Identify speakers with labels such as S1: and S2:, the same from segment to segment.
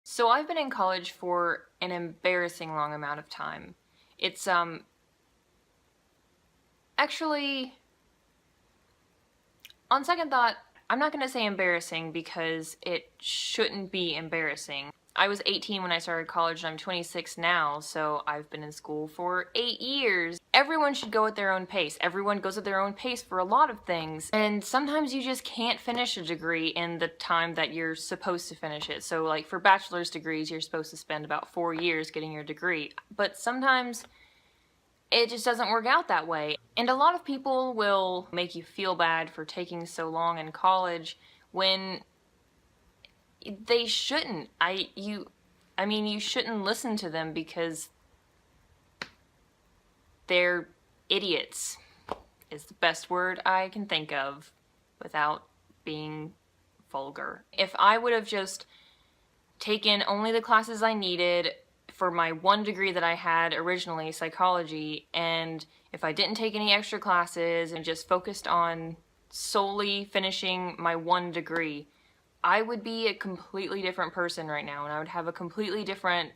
S1: So I've been in college for an embarrassing long amount of time. It's actually, on second thought, I'm not going to say embarrassing because it shouldn't be embarrassing. I was 18 when I started college and I'm 26 now, so I've been in school for 8 years. Everyone should go at their own pace. Everyone goes at their own pace for a lot of things, and sometimes you just can't finish a degree in the time that you're supposed to finish it. So like for bachelor's degrees, you're supposed to spend about 4 years getting your degree, but sometimes it just doesn't work out that way. And a lot of people will make you feel bad for taking so long in college when they shouldn't. You shouldn't listen to them because they're idiots, is the best word I can think of without being vulgar. If I would have just taken only the classes I needed for my one degree that I had originally, psychology, and if I didn't take any extra classes and just focused on solely finishing my one degree, I would be a completely different person right now, and I would have a completely different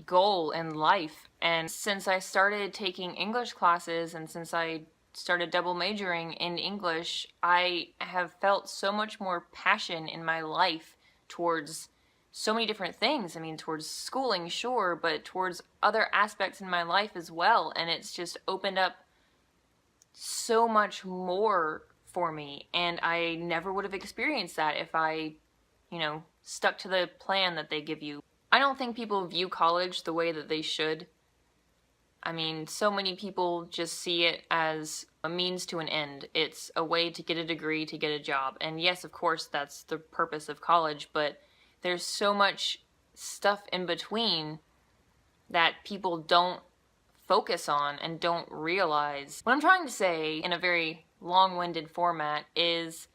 S1: goal in life. And since I started taking English classes and since I started double majoring in English, I have felt so much more passion in my life towards so many different things. I mean, towards schooling, sure, but towards other aspects in my life as well. And it's just opened up so much more for me. And I never would have experienced that if I, stuck to the plan that they give you. I don't think people view college the way that they should. I mean, so many people just see it as a means to an end. It's a way to get a degree, to get a job. And yes, of course, that's the purpose of college, but there's so much stuff in between that people don't focus on and don't realize. What I'm trying to say in a very long-winded format is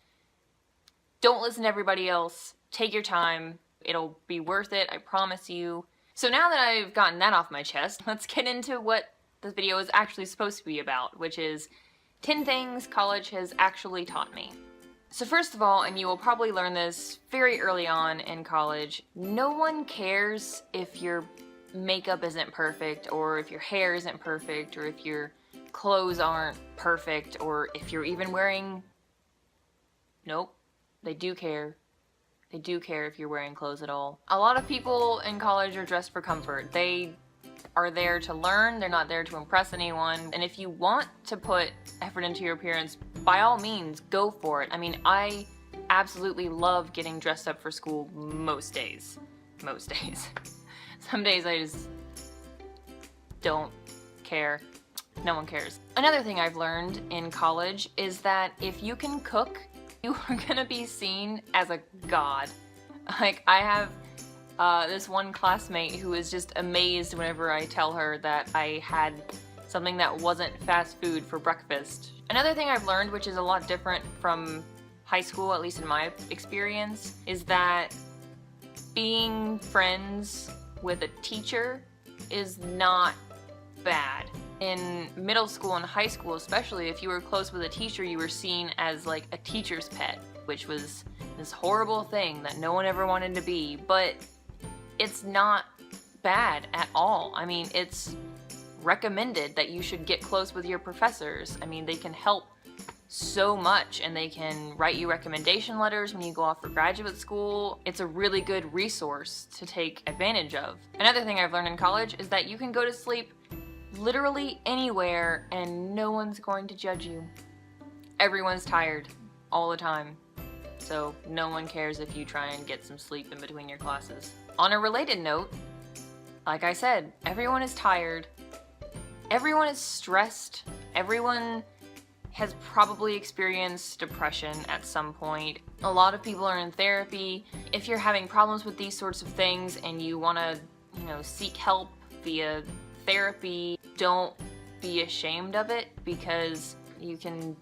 S1: don't listen to everybody else. Take your time. It'll be worth it, I promise you. So now that I've gotten that off my chest, let's get into what this video is actually supposed to be about, which is 10 things college has actually taught me. So first of all, and you will probably learn this very early on in college, no one cares if your makeup isn't perfect, or if your hair isn't perfect, or if your clothes aren't perfect, or if you're even wearing... Nope, they do care. They do care if you're wearing clothes at all. A lot of people in college are dressed for comfort. They are there to learn, they're not there to impress anyone. And if you want to put effort into your appearance, by all means, go for it. I mean, I absolutely love getting dressed up for school most days. Most days. Some days I just don't care. No one cares. Another thing I've learned in college is that if you can cook, you are gonna be seen as a god. Like, I have this one classmate who is just amazed whenever I tell her that I had something that wasn't fast food for breakfast. Another thing I've learned, which is a lot different from high school, at least in my experience, is that being friends with a teacher is not bad. In middle school and high school especially, if you were close with a teacher, you were seen as like a teacher's pet, which was this horrible thing that no one ever wanted to be, but it's not bad at all. I mean, it's recommended that you should get close with your professors. I mean, they can help so much, and they can write you recommendation letters when you go off for graduate school. It's a really good resource to take advantage of. Another thing I've learned in college is that you can go to sleep literally anywhere and no one's going to judge you. Everyone's tired all the time, so no one cares if you try and get some sleep in between your classes. On a related note, like I said, everyone is tired, everyone is stressed, everyone has probably experienced depression at some point. A lot of people are in therapy. If you're having problems with these sorts of things and you want to, seek help via therapy, don't be ashamed of it, because you can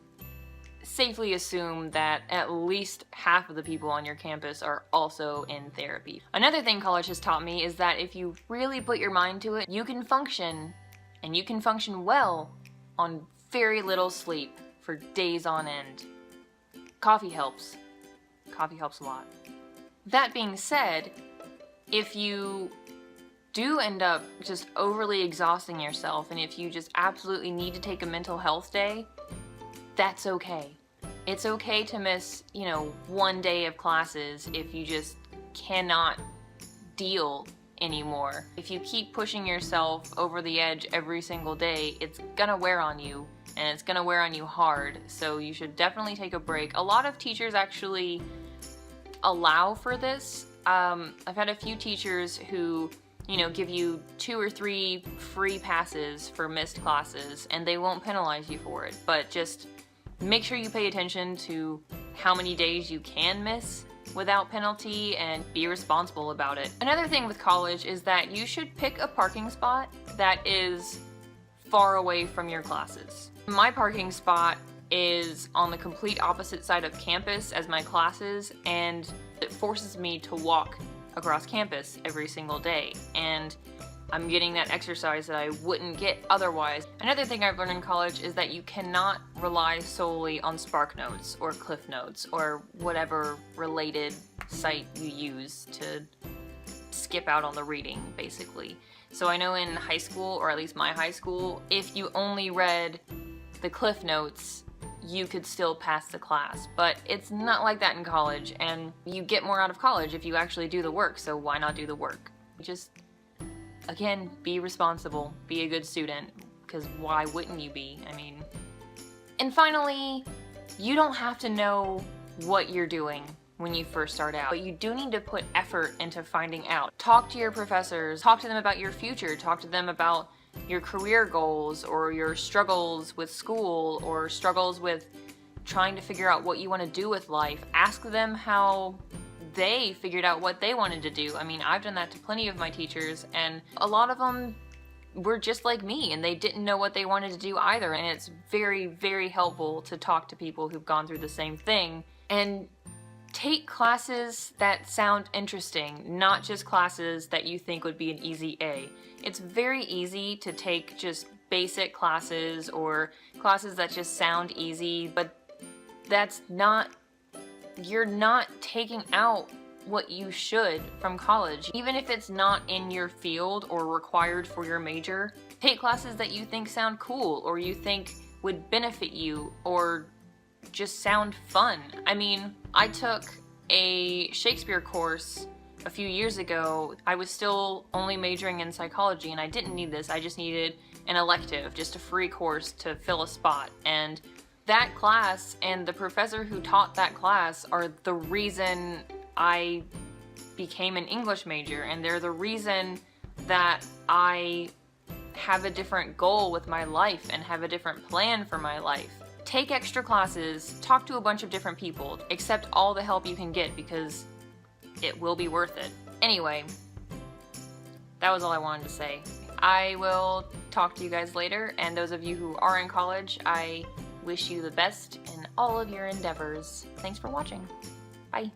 S1: safely assume that at least half of the people on your campus are also in therapy. Another thing college has taught me is that if you really put your mind to it, you can function, and you can function well, on very little sleep for days on end. Coffee helps. Coffee helps a lot. That being said, if you do end up just overly exhausting yourself, and if you just absolutely need to take a mental health day, that's okay. It's okay to miss, you know, one day of classes if you just cannot deal anymore. If you keep pushing yourself over the edge every single day, it's gonna wear on you, and it's gonna wear on you hard, so you should definitely take a break. A lot of teachers actually allow for this. I've had a few teachers who, you know, give you 2 or 3 free passes for missed classes, and they won't penalize you for it, but just make sure you pay attention to how many days you can miss without penalty and be responsible about it. Another thing with college is that you should pick a parking spot that is far away from your classes. My parking spot is on the complete opposite side of campus as my classes, and it forces me to walk across campus every single day, and I'm getting that exercise that I wouldn't get otherwise. Another thing I've learned in college is that you cannot rely solely on SparkNotes or Cliff Notes or whatever related site you use to skip out on the reading, basically. So I know in high school, or at least my high school, if you only read the Cliff Notes, you could still pass the class, but it's not like that in college, and you get more out of college if you actually do the work, so why not do the work? Just, again, be responsible, be a good student, because why wouldn't you be? I mean, and finally, you don't have to know what you're doing when you first start out, but you do need to put effort into finding out. Talk to your professors, talk to them about your future, talk to them about your career goals or your struggles with school or struggles with trying to figure out what you want to do with life. Ask them how they figured out what they wanted to do. I mean, I've done that to plenty of my teachers, and a lot of them were just like me, and they didn't know what they wanted to do either, and it's very, very helpful to talk to people who've gone through the same thing. And take classes that sound interesting, not just classes that you think would be an easy A. It's very easy to take just basic classes or classes that just sound easy, but that's not, you're not taking out what you should from college. Even if it's not in your field or required for your major, take classes that you think sound cool or you think would benefit you or just sound fun. I mean, I took a Shakespeare course a few years ago. I was still only majoring in psychology, and I didn't need this. I just needed an elective, just a free course to fill a spot. And that class and the professor who taught that class are the reason I became an English major, and they're the reason that I have a different goal with my life and have a different plan for my life. Take extra classes, talk to a bunch of different people, accept all the help you can get because it will be worth it. Anyway, that was all I wanted to say. I will talk to you guys later, and those of you who are in college, I wish you the best in all of your endeavors. Thanks for watching. Bye.